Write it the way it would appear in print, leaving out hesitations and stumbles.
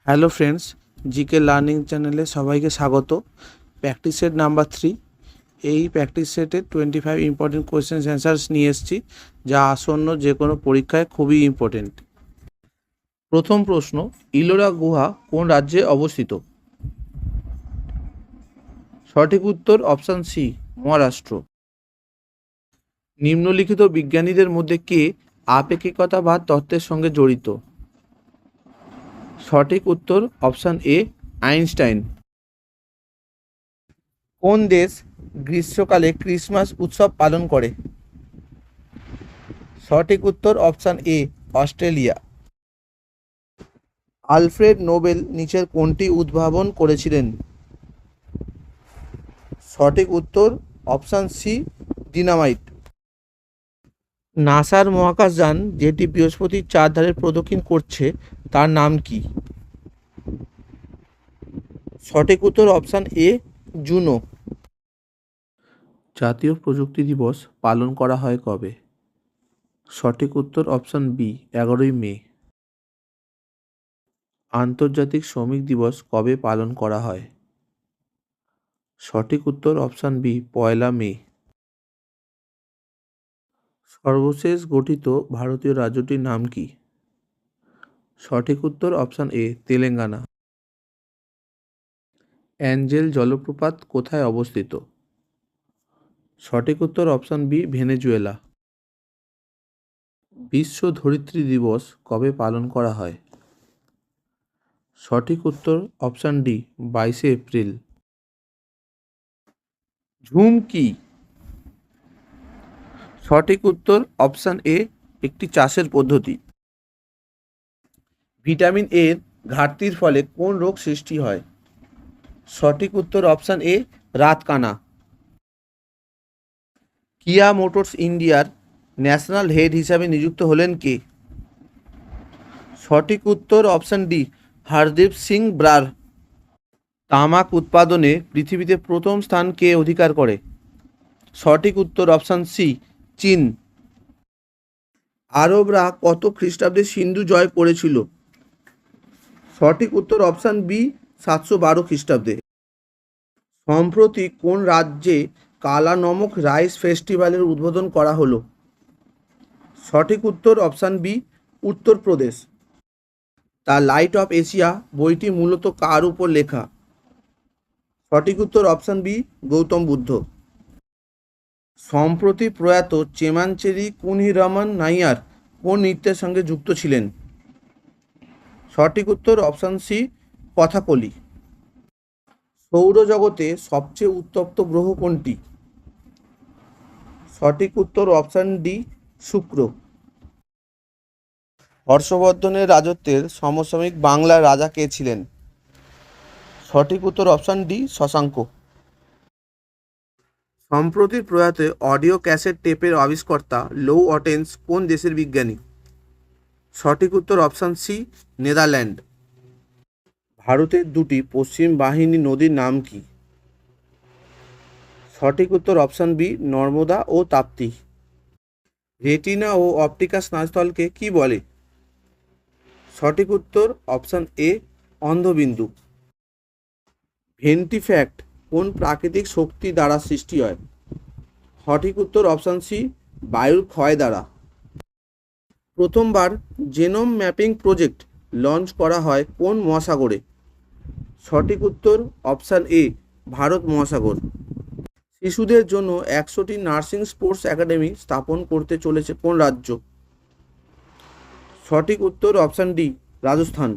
Hello friends, GK learning চ্যানেলে সবাইকে স্বাগত। Practice set number 3। এই প্র্যাকটিস সেটে 25 ইম্পর্টেন্ট কোয়েশ্চেন অ্যান্সার্স নিয়ে এসেছি, যা আসন্ন যে কোনো পরীক্ষায় খুবই ইম্পর্টেন্ট। প্রথম প্রশ্ন, ইলোরা গুহা কোন রাজ্যে অবস্থিত? সঠিক উত্তর অপশান সি, মহারাষ্ট্র। নিম্নলিখিত বিজ্ঞানীদের মধ্যে কে আপেক্ষিকতাবাদ তত্ত্বের সঙ্গে জড়িত? সঠিক উত্তর অপশান এ, আইনস্টাইন। কোন দেশ গ্রীষ্মকালে ক্রিসমাস উৎসব পালন করে? সঠিক উত্তর option A, Australia. Alfred Nobel নিচের কোনটি উদ্ভাবন করেছিলেন? সঠিক উত্তর অপশান সি, ডিনামাইট। নাসার মহাকাশযান যেটি বৃহস্পতির চারধারে প্রদক্ষিণ করছে তার নাম কি? সঠিক উত্তর অপশান এ, জুনো। জাতীয় প্রযুক্তি দিবস পালন করা হয় কবে? সঠিক উত্তর অপশান বি, 11ই মে। আন্তর্জাতিক শ্রমিক দিবস কবে পালন করা হয়? সঠিক উত্তর অপশান বি, 1 মে। সর্বশেষ গঠিত ভারতীয় রাজ্যটির নাম কি? সঠিক উত্তর অপশান এ, তেলেঙ্গানা। অ্যাঞ্জেল জলপ্রপাত কোথায় অবস্থিত? সঠিক উত্তর অপশান বি, ভেনেজুয়েলা। বিশ্ব ধরিত্রী দিবস কবে পালন করা হয়? সঠিক উত্তর অপশান ডি, 22 এপ্রিল। ঝুম কি? সঠিক উত্তর অপশান এ, একটি চাষের পদ্ধতি। ভিটামিন এর ঘাটতির ফলে কোন রোগ সৃষ্টি হয়? সঠিক উত্তর অপশান এ, রাতকানা। কিয়া মোটরস ইন্ডিয়ার ন্যাশনাল হেড হিসাবে নিযুক্ত হলেন কে? সঠিক উত্তর অপশান ডি, হরদীপ সিং ব্রার। তামাক উৎপাদনে পৃথিবীতে প্রথম স্থান কে অধিকার করে? সঠিক উত্তর অপশান সি, চীন। আরবরা কত খ্রিস্টাব্দে সিন্ধু জয় করেছিল? সঠিক উত্তর অপশান বি, 712 খ্রিস্টাব্দে। সম্প্রতি কোন রাজ্যে কালা নমক রাইস ফেস্টিভ্যালের উদ্বোধন করা হলো? সঠিক উত্তর option B, Uttar Pradesh. The light of Asia বইটি মূলত কার উপর লেখা? সঠিক উত্তর অপশান বি, গৌতম বুদ্ধ। সম্প্রতি প্রয়াত চেমানচেরি কুন্হিরামান নাইয়ার কোন নৃত্যের সঙ্গে যুক্ত ছিলেন? সঠিক উত্তর অপশান সি, কথাকলি। সৌরজগতে সবচেয়ে উত্তপ্ত গ্রহ কোনটি? সঠিক উত্তর অপশান ডি, শুক্র। হর্ষবর্ধনের রাজত্বের সমসাময়িক বাংলার রাজা কে ছিলেন? সঠিক উত্তর অপশান ডি, শশাঙ্ক। সম্প্রতি প্রয়াত অডিও ক্যাসেট টেপের আবিষ্কর্তা লো অটেন্স কোন দেশের বিজ্ঞানী? সঠিক উত্তর অপশান সি, নেদারল্যান্ড। ভারতের দুটি পশ্চিম বাহিনী নদীর নাম কি? সঠিক উত্তর অপশান বি, নর্মদা ও তাপ্তি। রেটিনা ও অপটিকা স্নায়ুস্থলকে কি বলে? সঠিক উত্তর অপশান এ, অন্ধবিন্দু। ভেন্টিফ্যাক্ট কোন প্রাকৃতিক শক্তি দ্বারা সৃষ্টি হয়? সঠিক উত্তর অপশান সি, বায়ুর ক্ষয় দ্বারা। প্রথমবার জেনোম ম্যাপিং প্রজেক্ট লঞ্চ করা হয় কোন মহাসাগরে? সঠিক উত্তর অপশান এ, ভারত মহাসাগর। শিশুদের জন্য 100টি নার্সিং স্পোর্টস একাডেমি স্থাপন করতে চলেছে কোন রাজ্য? সঠিক উত্তর অপশান ডি, রাজস্থান।